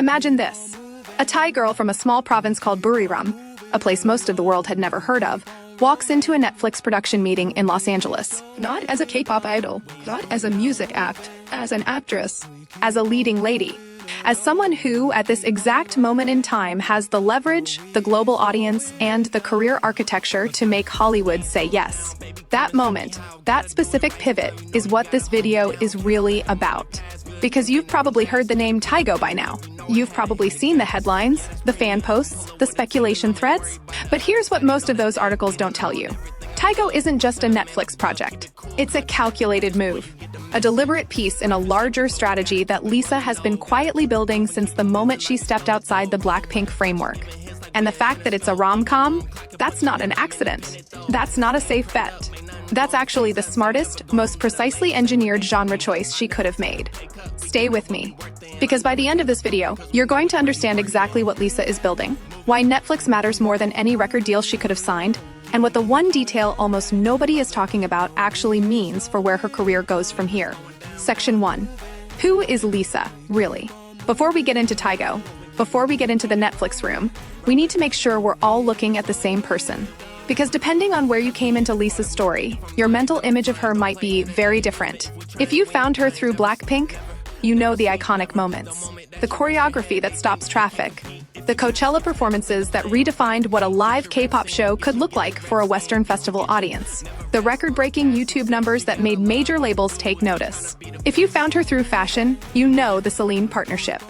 Imagine this. A Thai girl from a small province called Buriram, a place most of the world had never heard of, walks into a Netflix production meeting in Los Angeles. Not as a K-pop idol, not as a music act, as an actress. As a leading lady. As someone who, at this exact moment in time, has the leverage, the global audience, and the career architecture to make Hollywood say yes. That moment, that specific pivot, is what this video is really about. Because you've probably heard the name TYGO by now. You've probably seen the headlines, the fan posts, the speculation threads. But here's what most of those articles don't tell you. TYGO isn't just a Netflix project. It's a calculated move. A deliberate piece in a larger strategy that Lisa has been quietly building since the moment she stepped outside the BLACKPINK framework. And the fact that it's a rom-com, that's not an accident. That's not a safe bet. That's actually the smartest, most precisely engineered genre choice she could have made. Stay with me. Because by the end of this video, you're going to understand exactly what Lisa is building, why Netflix matters more than any record deal she could have signed, and what the one detail almost nobody is talking about actually means for where her career goes from here. Section 1. Who is Lisa, really? Before we get into TYGO, before we get into the Netflix room, we need to make sure we're all looking at the same person. Because depending on where you came into Lisa's story, your mental image of her might be very different. If you found her through BLACKPINK, you know the iconic moments, the choreography that stops traffic, the Coachella performances that redefined what a live K-pop show could look like for a Western festival audience, the record-breaking YouTube numbers that made major labels take notice. If you found her through fashion, you know the Celine partnership.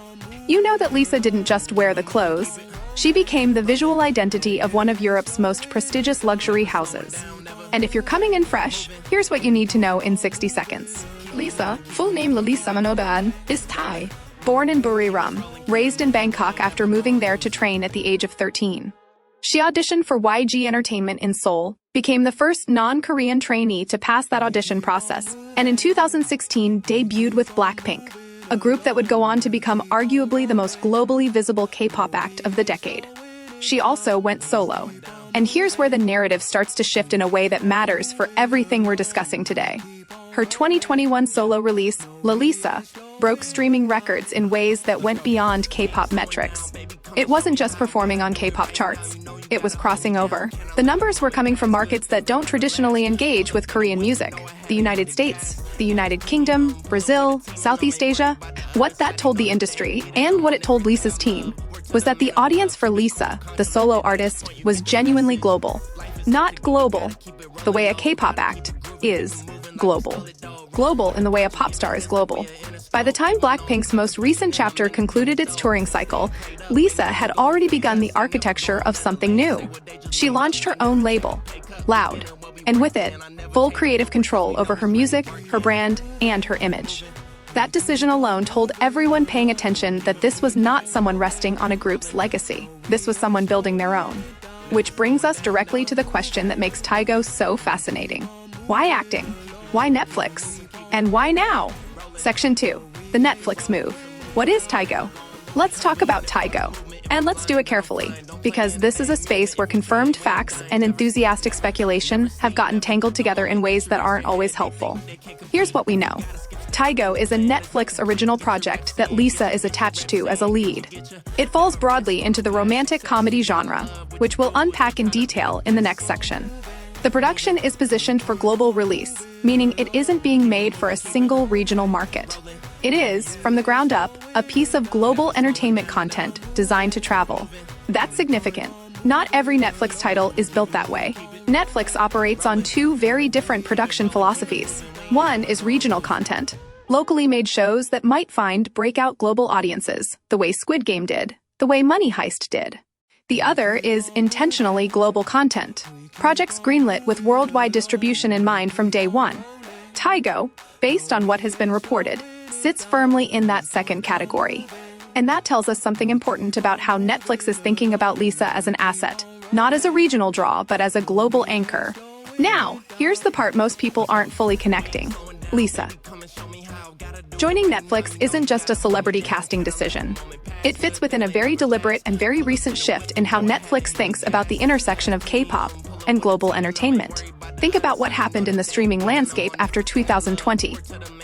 You know that Lisa didn't just wear the clothes. She became the visual identity of one of Europe's most prestigious luxury houses. And if you're coming in fresh, here's what you need to know in 60 seconds. Lisa, full name Lalisa Manobal, is Thai. Born in Buriram, raised in Bangkok after moving there to train at the age of 13. She auditioned for YG Entertainment in Seoul, became the first non-Korean trainee to pass that audition process, and in 2016 debuted with BLACKPINK, a group that would go on to become arguably the most globally visible K-pop act of the decade. She also went solo. And here's where the narrative starts to shift in a way that matters for everything we're discussing today. Her 2021 solo release, Lalisa, broke streaming records in ways that went beyond K-pop metrics. It wasn't just performing on K-pop charts. It was crossing over. The numbers were coming from markets that don't traditionally engage with Korean music. The United States, the United Kingdom, Brazil, Southeast Asia. What that told the industry, and what it told Lisa's team, was that the audience for Lisa, the solo artist, was genuinely global. Not global, the way a K-pop act is global. Global in the way a pop star is global. By the time BLACKPINK's most recent chapter concluded its touring cycle, Lisa had already begun the architecture of something new. She launched her own label, LLOUD, and with it, full creative control over her music, her brand, and her image. That decision alone told everyone paying attention that this was not someone resting on a group's legacy. This was someone building their own. Which brings us directly to the question that makes TYGO so fascinating. Why acting? Why Netflix? And why now? Section 2. The Netflix move. What is TYGO? Let's talk about TYGO. And let's do it carefully, because this is a space where confirmed facts and enthusiastic speculation have gotten tangled together in ways that aren't always helpful. Here's what we know. TYGO is a Netflix original project that Lisa is attached to as a lead. It falls broadly into the romantic comedy genre, which we'll unpack in detail in the next section. The production is positioned for global release, meaning it isn't being made for a single regional market. It is, from the ground up, a piece of global entertainment content designed to travel. That's significant. Not every Netflix title is built that way. Netflix operates on two very different production philosophies. One is regional content, locally made shows that might find breakout global audiences, the way Squid Game did, the way Money Heist did. The other is intentionally global content, projects greenlit with worldwide distribution in mind from day one. TYGO, based on what has been reported, sits firmly in that second category. And that tells us something important about how Netflix is thinking about Lisa as an asset, not as a regional draw, but as a global anchor. Now, here's the part most people aren't fully connecting. Lisa. Joining Netflix isn't just a celebrity casting decision. It fits within a very deliberate and very recent shift in how Netflix thinks about the intersection of K-pop and global entertainment. Think about what happened in the streaming landscape after 2020.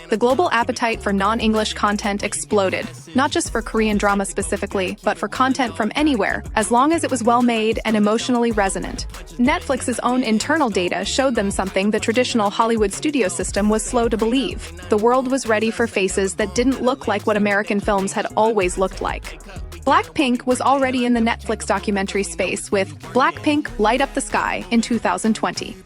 The global appetite for non-English content exploded, not just for Korean drama specifically, but for content from anywhere, as long as it was well-made and emotionally resonant. Netflix's own internal data showed them something the traditional Hollywood studio system was slow to believe. The world was ready for faces that didn't look like what American films had always looked like. BLACKPINK was already in the Netflix documentary space with BLACKPINK Light Up the Sky in 2020.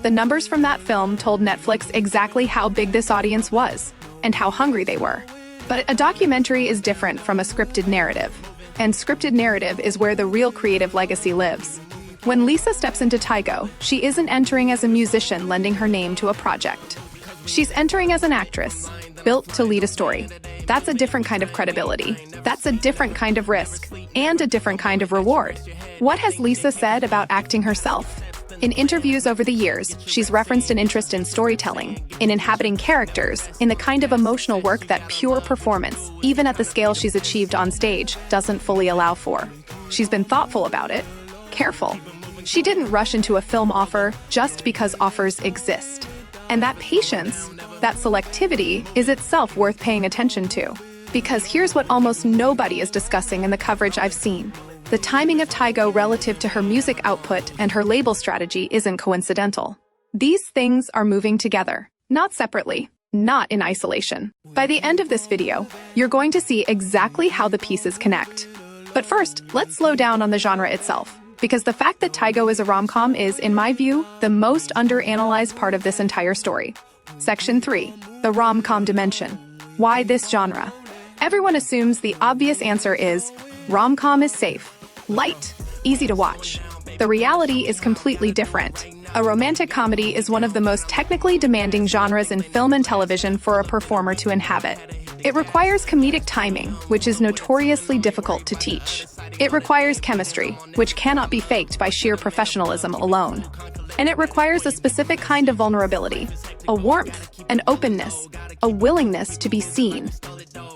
The numbers from that film told Netflix exactly how big this audience was and how hungry they were. But a documentary is different from a scripted narrative, and scripted narrative is where the real creative legacy lives. When Lisa steps into TYGO, she isn't entering as a musician lending her name to a project. She's entering as an actress, built to lead a story. That's a different kind of credibility. That's a different kind of risk, and a different kind of reward. What has Lisa said about acting herself? In interviews over the years, she's referenced an interest in storytelling, in inhabiting characters, in the kind of emotional work that pure performance, even at the scale she's achieved on stage, doesn't fully allow for. She's been thoughtful about it, careful. She didn't rush into a film offer just because offers exist. And that patience, that selectivity, is itself worth paying attention to. Because here's what almost nobody is discussing in the coverage I've seen. The timing of TYGO relative to her music output and her label strategy isn't coincidental. These things are moving together, not separately, not in isolation. By the end of this video, you're going to see exactly how the pieces connect. But first, let's slow down on the genre itself, because the fact that TYGO is a rom-com is, in my view, the most underanalyzed part of this entire story. Section 3. The rom-com dimension. Why this genre? Everyone assumes the obvious answer is, rom-com is safe, light, easy to watch. The reality is completely different. A romantic comedy is one of the most technically demanding genres in film and television for a performer to inhabit. It requires comedic timing, which is notoriously difficult to teach. It requires chemistry, which cannot be faked by sheer professionalism alone. And it requires a specific kind of vulnerability, a warmth, an openness, a willingness to be seen.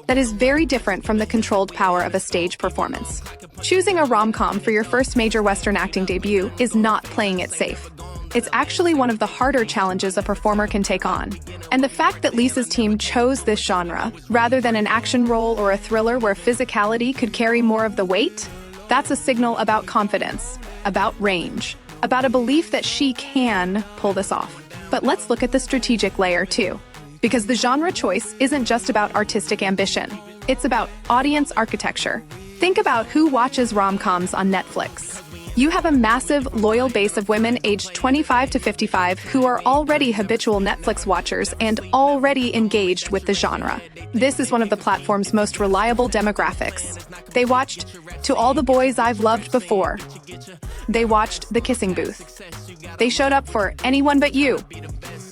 That is very different from the controlled power of a stage performance. Choosing a rom-com for your first major Western acting debut is not playing it safe. It's actually one of the harder challenges a performer can take on. And the fact that Lisa's team chose this genre, rather than an action role or a thriller where physicality could carry more of the weight, that's a signal about confidence, about range, about a belief that she can pull this off. But let's look at the strategic layer too. Because the genre choice isn't just about artistic ambition. It's about audience architecture. Think about who watches rom-coms on Netflix. You have a massive, loyal base of women aged 25 to 55 who are already habitual Netflix watchers and already engaged with the genre. This is one of the platform's most reliable demographics. They watched To All the Boys I've Loved Before. They watched The Kissing Booth. They showed up for Anyone But You.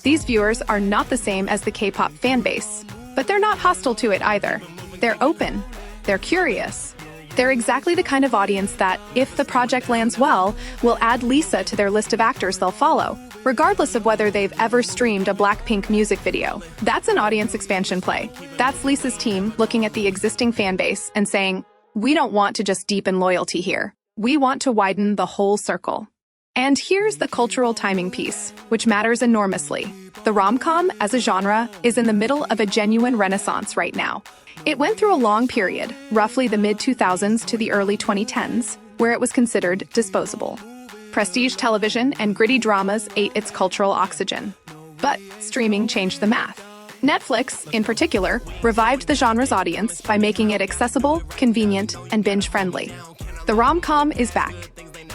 These viewers are not the same as the K-pop fan base, but they're not hostile to it either. They're open. They're curious. They're exactly the kind of audience that, if the project lands well, will add Lisa to their list of actors they'll follow, regardless of whether they've ever streamed a BLACKPINK music video. That's an audience expansion play. That's Lisa's team looking at the existing fan base and saying, we don't want to just deepen loyalty here. We want to widen the whole circle. And here's the cultural timing piece, which matters enormously. The rom-com, as a genre, is in the middle of a genuine renaissance right now. It went through a long period, roughly the mid-2000s to the early 2010s, where it was considered disposable. Prestige television and gritty dramas ate its cultural oxygen. But streaming changed the math. Netflix, in particular, revived the genre's audience by making it accessible, convenient, and binge-friendly. The rom-com is back.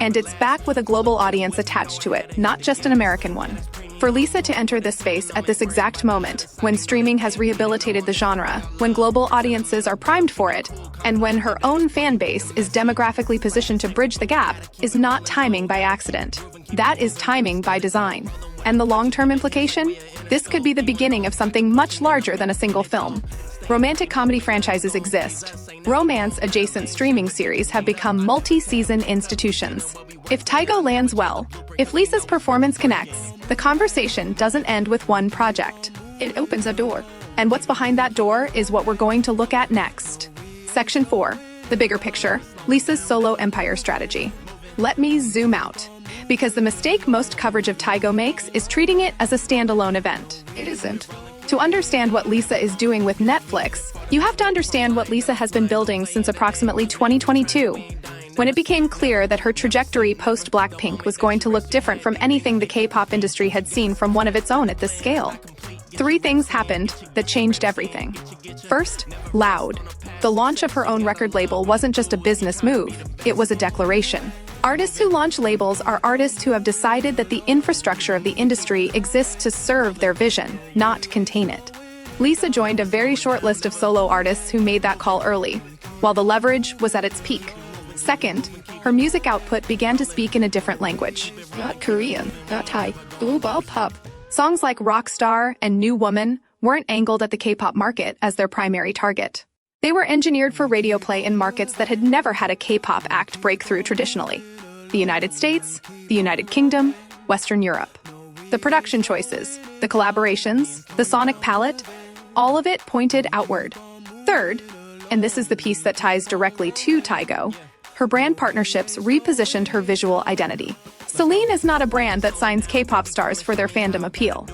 And it's back with a global audience attached to it, not just an American one. For Lisa to enter this space at this exact moment, when streaming has rehabilitated the genre, when global audiences are primed for it, and when her own fan base is demographically positioned to bridge the gap, is not timing by accident. That is timing by design. And the long-term implication? This could be the beginning of something much larger than a single film. Romantic comedy franchises exist. Romance-adjacent streaming series have become multi-season institutions. If TYGO lands well, if Lisa's performance connects, the conversation doesn't end with one project. It opens a door. And what's behind that door is what we're going to look at next. Section 4. The bigger picture. Lisa's solo empire strategy. Let me zoom out. Because the mistake most coverage of TYGO makes is treating it as a standalone event. It isn't. To understand what Lisa is doing with Netflix, you have to understand what Lisa has been building since approximately 2022, when it became clear that her trajectory post-BLACKPINK was going to look different from anything the K-pop industry had seen from one of its own at this scale. 3 things happened that changed everything. First, LLOUD. The launch of her own record label wasn't just a business move, it was a declaration. Artists who launch labels are artists who have decided that the infrastructure of the industry exists to serve their vision, not contain it. Lisa joined a very short list of solo artists who made that call early, while the leverage was at its peak. Second, her music output began to speak in a different language. Not Korean, not Thai, global pop. Songs like Rockstar and New Woman weren't angled at the K-pop market as their primary target. They were engineered for radio play in markets that had never had a K-pop act breakthrough traditionally. The United States, the United Kingdom, Western Europe. The production choices, the collaborations, the sonic palette, all of it pointed outward. Third, and this is the piece that ties directly to TYGO, her brand partnerships repositioned her visual identity. Celine is not a brand that signs K-pop stars for their fandom appeal.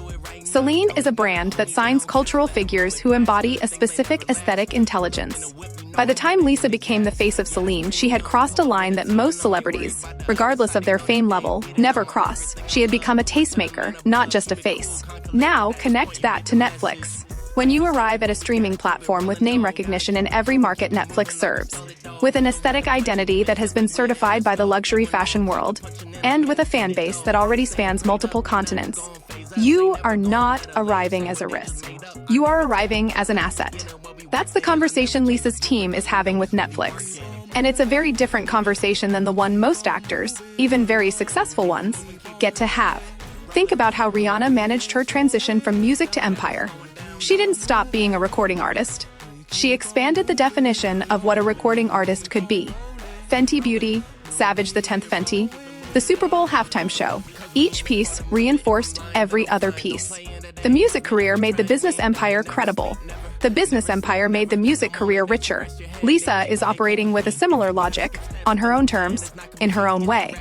Celine is a brand that signs cultural figures who embody a specific aesthetic intelligence. By the time Lisa became the face of Celine, she had crossed a line that most celebrities, regardless of their fame level, never cross. She had become a tastemaker, not just a face. Now, connect that to Netflix. When you arrive at a streaming platform with name recognition in every market Netflix serves, with an aesthetic identity that has been certified by the luxury fashion world, and with a fan base that already spans multiple continents, you are not arriving as a risk. You are arriving as an asset. That's the conversation Lisa's team is having with Netflix. And it's a very different conversation than the one most actors, even very successful ones, get to have. Think about how Rihanna managed her transition from music to empire. She didn't stop being a recording artist. She expanded the definition of what a recording artist could be. Fenty Beauty, Savage the 10th Fenty, the Super Bowl halftime show. Each piece reinforced every other piece. The music career made the business empire credible. The business empire made the music career richer. Lisa is operating with a similar logic, on her own terms, in her own way.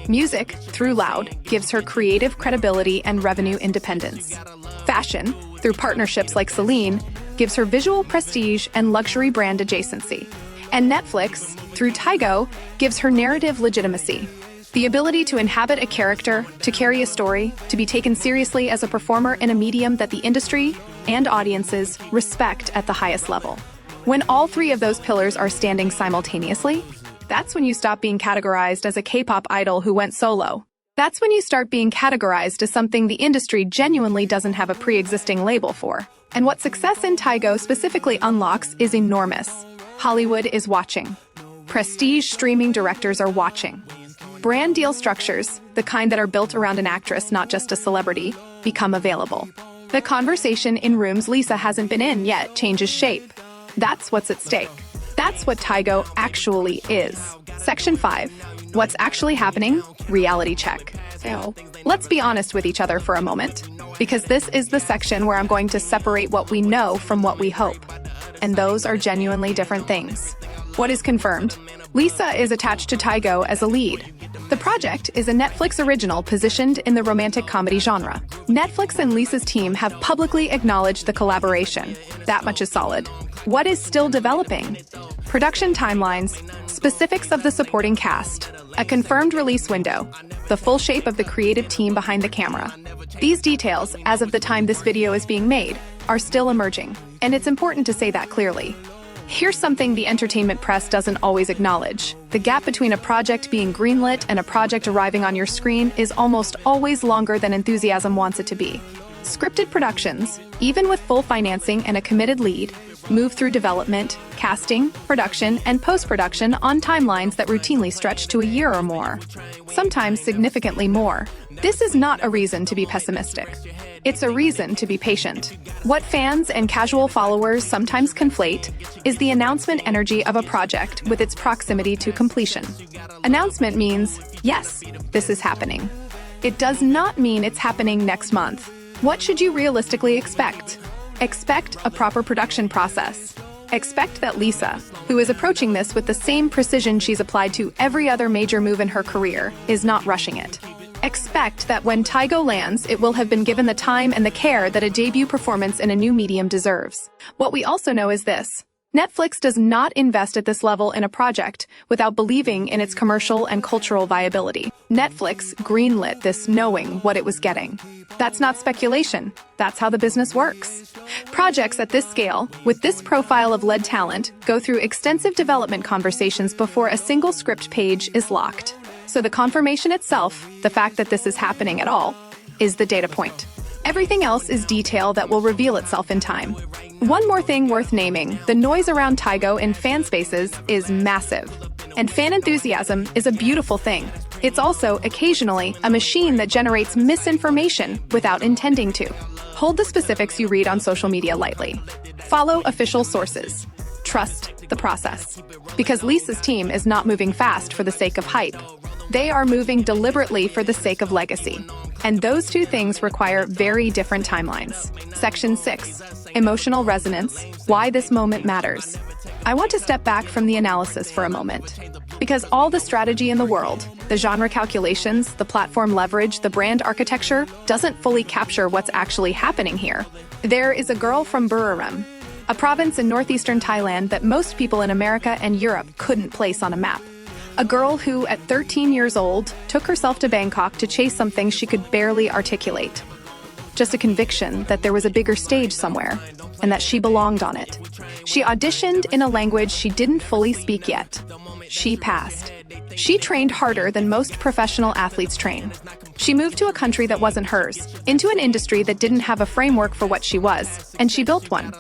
Music, through LLOUD, gives her creative credibility and revenue independence. Fashion, through partnerships like Celine, gives her visual prestige and luxury brand adjacency. And Netflix, through TYGO, gives her narrative legitimacy. The ability to inhabit a character, to carry a story, to be taken seriously as a performer in a medium that the industry and audiences respect at the highest level. When all 3 of those pillars are standing simultaneously, that's when you stop being categorized as a K-pop idol who went solo. That's when you start being categorized as something the industry genuinely doesn't have a pre-existing label for. And what success in TYGO specifically unlocks is enormous. Hollywood is watching. Prestige streaming directors are watching. Brand deal structures, the kind that are built around an actress, not just a celebrity, become available. The conversation in rooms Lisa hasn't been in yet changes shape. That's what's at stake. That's what TYGO actually is. Section 5. What's actually happening? Reality check. Ow. Let's be honest with each other for a moment, because this is the section where I'm going to separate what we know from what we hope. And those are genuinely different things. What is confirmed? Lisa is attached to TYGO as a lead. The project is a Netflix original positioned in the romantic comedy genre. Netflix and Lisa's team have publicly acknowledged the collaboration. That much is solid. What is still developing? Production timelines, specifics of the supporting cast, a confirmed release window, the full shape of the creative team behind the camera. These details, as of the time this video is being made, are still emerging, and it's important to say that clearly. Here's something the entertainment press doesn't always acknowledge. The gap between a project being greenlit and a project arriving on your screen is almost always longer than enthusiasm wants it to be. Scripted productions, even with full financing and a committed lead, move through development, casting, production, and post-production on timelines that routinely stretch to a year or more, sometimes significantly more. This is not a reason to be pessimistic. It's a reason to be patient. What fans and casual followers sometimes conflate is the announcement energy of a project with its proximity to completion. Announcement means, yes, this is happening. It does not mean it's happening next month. What should you realistically expect? Expect a proper production process. Expect that Lisa, who is approaching this with the same precision she's applied to every other major move in her career, is not rushing it. Expect that when TYGO lands, it will have been given the time and the care that a debut performance in a new medium deserves. What we also know is this: Netflix does not invest at this level in a project without believing in its commercial and cultural viability. Netflix greenlit this knowing what it was getting. That's not speculation. That's how the business works. Projects at this scale, with this profile of lead talent, go through extensive development conversations before a single script page is locked. So the confirmation itself, the fact that this is happening at all, is the data point. Everything else is detail that will reveal itself in time. One more thing worth naming: the noise around TYGO in fan spaces is massive. And fan enthusiasm is a beautiful thing. It's also, occasionally, a machine that generates misinformation without intending to. Hold the specifics you read on social media lightly. Follow official sources. Trust the process. Because Lisa's team is not moving fast for the sake of hype. They are moving deliberately for the sake of legacy. And those two things require very different timelines. Section 6. Emotional resonance. Why this moment matters. I want to step back from the analysis for a moment. Because all the strategy in the world, the genre calculations, the platform leverage, the brand architecture, doesn't fully capture what's actually happening here. There is a girl from Buriram, a province in northeastern Thailand that most people in America and Europe couldn't place on a map. A girl who, at 13 years old, took herself to Bangkok to chase something she could barely articulate. Just a conviction that there was a bigger stage somewhere, and that she belonged on it. She auditioned in a language she didn't fully speak yet. She passed. She trained harder than most professional athletes train. She moved to a country that wasn't hers, into an industry that didn't have a framework for what she was, and she built one.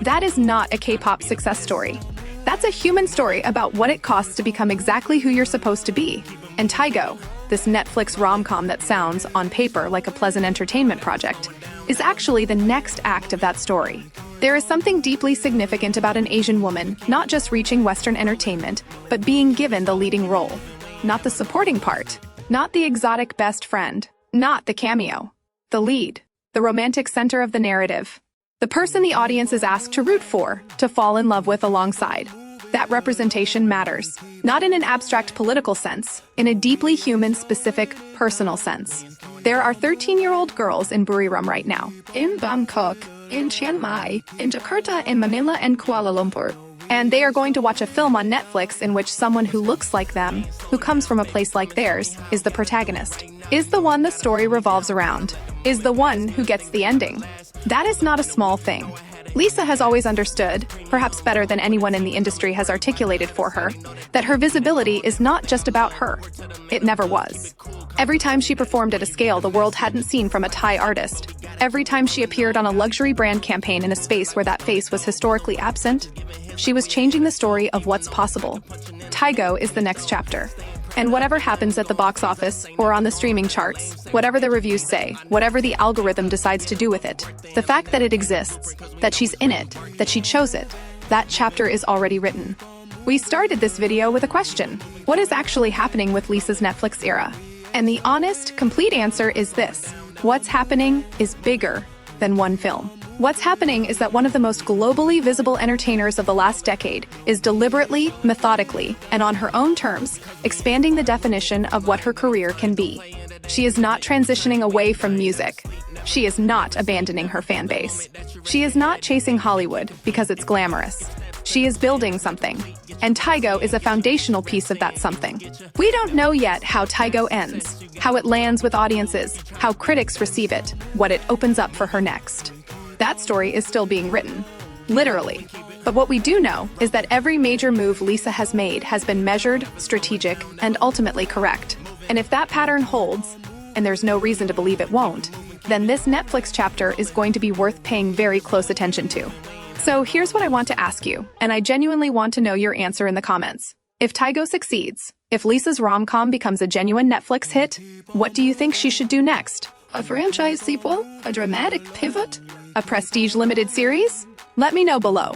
That is not a K-pop success story. That's a human story about what it costs to become exactly who you're supposed to be. And TYGO, this Netflix rom-com that sounds, on paper, like a pleasant entertainment project, is actually the next act of that story. There is something deeply significant about an Asian woman not just reaching Western entertainment, but being given the leading role. Not the supporting part, not the exotic best friend, not the cameo. The lead, the romantic center of the narrative. The person the audience is asked to root for, to fall in love with alongside. That representation matters, not in an abstract political sense, in a deeply human, specific, personal sense. There are 13-year-old girls in Buriram right now. In Bangkok, in Chiang Mai, in Jakarta, in Manila, and Kuala Lumpur. And they are going to watch a film on Netflix in which someone who looks like them, who comes from a place like theirs, is the protagonist. Is the one the story revolves around. Is the one who gets the ending. That is not a small thing. Lisa has always understood, perhaps better than anyone in the industry has articulated for her, that her visibility is not just about her. It never was. Every time she performed at a scale the world hadn't seen from a Thai artist, every time she appeared on a luxury brand campaign in a space where that face was historically absent, she was changing the story of what's possible. TYGO is the next chapter. And whatever happens at the box office or on the streaming charts, whatever the reviews say, whatever the algorithm decides to do with it, the fact that it exists, that she's in it, that she chose it, that chapter is already written. We started this video with a question: what is actually happening with Lisa's Netflix era? And the honest, complete answer is this: what's happening is bigger than one film. What's happening is that one of the most globally visible entertainers of the last decade is deliberately, methodically, and on her own terms, expanding the definition of what her career can be. She is not transitioning away from music. She is not abandoning her fan base. She is not chasing Hollywood because it's glamorous. She is building something. And TYGO is a foundational piece of that something. We don't know yet how TYGO ends, how it lands with audiences, how critics receive it, what it opens up for her next. That story is still being written, literally. But what we do know is that every major move Lisa has made has been measured, strategic, and ultimately correct. And if that pattern holds, and there's no reason to believe it won't, then this Netflix chapter is going to be worth paying very close attention to. So here's what I want to ask you, and I genuinely want to know your answer in the comments. If TYGO succeeds, if Lisa's rom-com becomes a genuine Netflix hit, what do you think she should do next? A franchise sequel? A dramatic pivot? A prestige limited series? Let me know below.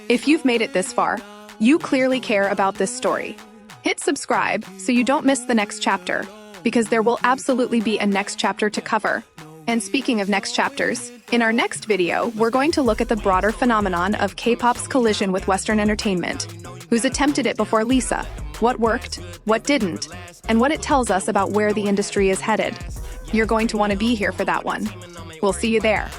If you've made it this far, you clearly care about this story. Hit subscribe so you don't miss the next chapter, because there will absolutely be a next chapter to cover. And speaking of next chapters, in our next video, we're going to look at the broader phenomenon of K-pop's collision with Western entertainment. Who's attempted it before Lisa? what worked, what didn't, and what it tells us about where the industry is headed. You're going to want to be here for that one. We'll see you there.